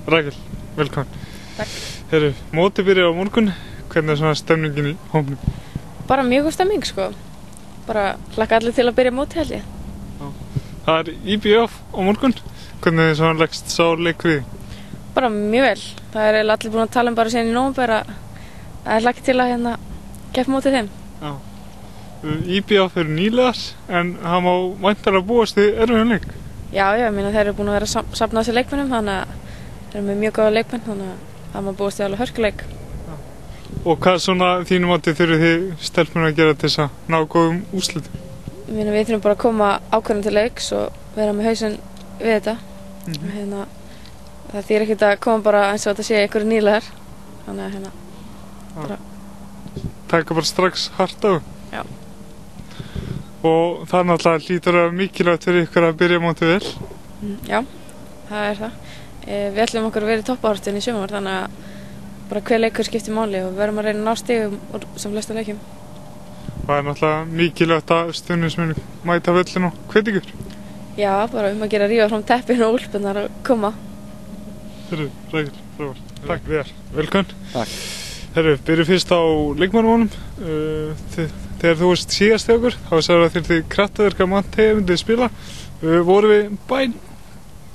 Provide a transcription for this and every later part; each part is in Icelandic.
Rakel, velkomin. Takk. Mótið byrjar á morgun, hvernig svona stemningin í hópnum? Bara mjög góð stemming sko. Bara hlakka allir til að byrja mótið held ég. Það IBF á morgun, hvernig svona leggst sá leikur í því? Bara mjög vel. Það eiginlega allir búin að tala bara síðan í nóvember að það hlakka til að keppa mótið þeim. Já. IBF nýlegar, en það má væntanlega búast í erfiðum leik. Já, ég meina þeir eru búin að vera að safna þessi leikmennum, þannig að þeir eru með mjög góða leikmenn, þannig að það má búast í alveg hörkuleik. Og hvað svona þínum átti þurfið þið stelpuna að gera til þess að ná góðum úrslitum? Ég meina við þurfum bara að koma ákveðin til leiks og vera með hausinn við þetta. Það þýr ekkert að koma bara eins og þetta sé einhverju nýlegar, þannig að bara... Taka bara strax hart á? Já. Og það náttúrulega hlýtur að mikilvægt fyrir ykkur að byrja mótið vel? Já, það er það. Við ætlum okkur að vera í toppbaráttunni í sumar, þannig að bara hver leikur skiptir máli og við verðum að reyna að ná stigum úr sem flesta leikjum. Það er náttúrulega mikilvægt að stuðningsmenn mæta völlin og hvetja ykkur? Já, bara að gera rífa frá teppinu og úlpunnar að koma. Rakel, frábært. Takk, Viðar. Velkomin. Takk. Byrjum fyrst á leikmannavonum. Þegar þú varst síðast hjá okkur, þá sagði að þið kraftaverka manntegið myndið spila. Voru við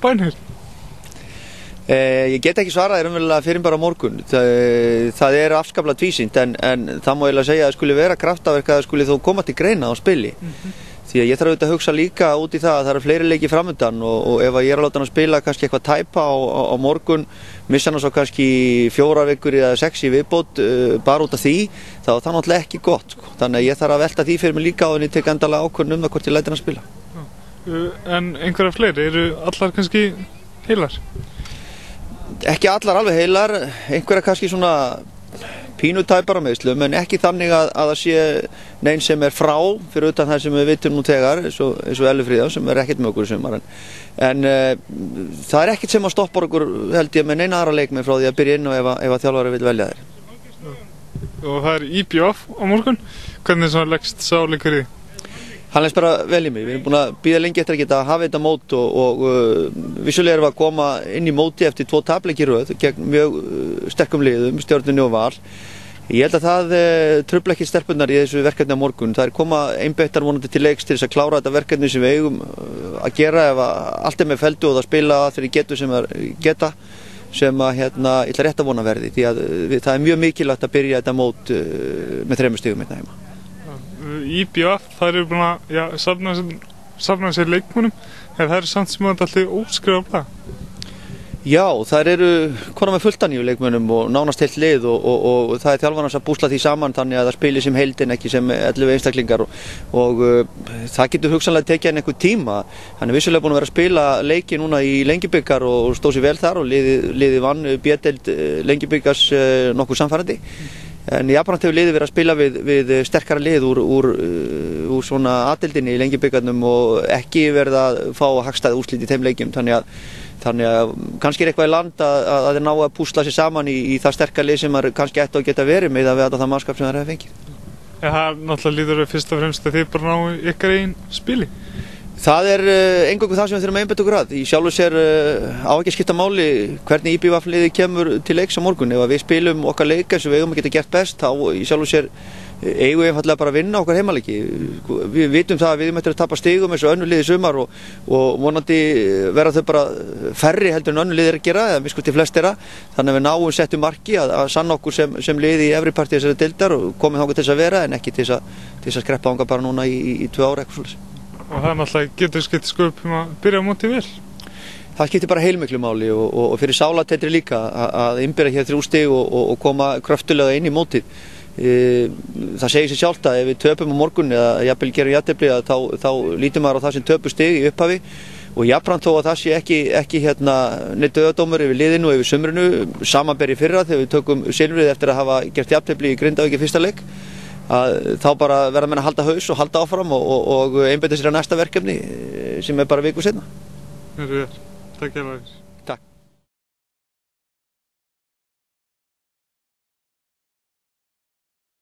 bænheyr? Ég get ekki svarað raunverulega fyrir bara morgun. Það er afskaplega tvísýnt en það má eiginlega segja að það skuli vera kraftaverk að það skuli þó koma til greina á spili. Því að ég þarf auðvitað að hugsa líka út í það að það eru fleiri leiki framöndan og ef ég er að láta hann að spila kannski eitthvað tæpa á morgun, missa hann svo kannski 4 vikur eða 6 í viðbót bara út af því, þá er það náttúrulega ekki gott. Þannig að ég þarf að velta því fyrir mig líka á en ég tek endalega ákvörðun það hvort ég læti hann að spila. En einhverja fleiri, eru allar kannski heilar? Ekki allar alveg heilar, einhverja kannski svona pínutæpar á meiðslum, en ekki þannig að það sé neinn sem er frá fyrir utan það sem við vitum nú þegar eins og Elli Fríða sem er ekkert með okkur í sumar en það er ekkert sem að stoppa okkur held ég með neina aðra leikmenn frá því að byrja inn og ef að þjálfari vil velja þeir. Og það er IBF á morgun, hvernig svona leggst sá leikur í því? Hann leggst bara vel í mig, við erum búin að bíða lengi eftir að geta hafa þetta mót og vissulega erum við að koma inn í móti eftir 2 tapleiki í röð gegn mjög sterkum liðum, Stjörnunni og Val. Ég held að það trufla ekki stelpurnar í þessu verkefni á morgun. Það er koma einbeittar vonandi til leiks til þess að klára þetta verkefni sem við eigum að gera ef allt er með feldu og það spila þegar getur sem það geta sem að ég ætla rétt að vona verði því að það er mjög mikilvægt að byrja þetta mót með 3 stigum hérna heima. IBF, það eru búin að safna sér leikmönnum en það eru samt sem að allir óskrifa blað. Já, það eru konar með fullt af nýju leikmönnum og nánast heilt lið og það er þjálfarans að búsla því saman þannig að það spili sem heildin ekki sem 11 einstaklingar og það getur hugsanlega tekið en einhver tíma. Hann er vissulega búin að vera að spila leiki núna í Lengjubikar og stóð sér vel þar og liði vann B-deild Lengjubikars nokkuð samfærandi. En jafnframt hefur liðið verið að spila við sterkara lið úr svona A-deildinni í Lengjubikarnum og ekki verið að fá hagstæð úrslit í þeim leikjum þannig að kannski er eitthvað í land að þeir ná að púsla sér saman í það sterkara lið sem kannski ætti að geta verið með að það mannskap sem þeir hafa fengið. Það náttúrulega líður fyrst og fremst að þið bara ná ykkar eigin spili. Það er eingöngu það sem við þurfum að einbeita okkur að. Í sjálfu sér á ekki að skipta máli hvernig IBF-liðið kemur til leiks á morgun. Ef við spilum okkar leik eins og við eigum að geta gert best, þá í sjálfu sér eigum við einfallega bara að vinna okkar heimaleiki. Við vitum það að við ætlum að tapa stigum eins og önnur lið í sumar og vonandi verða þau bara færri heldur en önnur lið að gera, eða miskusti flest þeirra. Þannig að við náum settum marki að sanna okkur sem lið í efri partí þessari deildar og komum þangað til þess að vera en ekki til þess að skreppa þangað bara núna í 2 ár eitthvað svoleiðis. Og það náttúrulega getur skipt sköp að byrja á móti vel. Það skiptir bara heilmiklu máli og fyrir Sálatetri líka að innbyrja hér 3 stig og koma kröftulega inn í mótið. Það segir sér sjálft að ef við töpum á morgun eða jafnvel gerum jafntefli þá lítum maður á það sem töpu stig í upphafi og jafnframt þó að það sé ekki neitt dauðadómur yfir liðinu og yfir sumrinu samanber í fyrra þegar við tökum silfrið eftir að hafa gert jafntefli í Grindavík í fyrsta leik. Þá bara verða menn að halda haus og halda áfram og einbeita sér á næsta verkefni sem er bara viku seinna. Takk fyrir.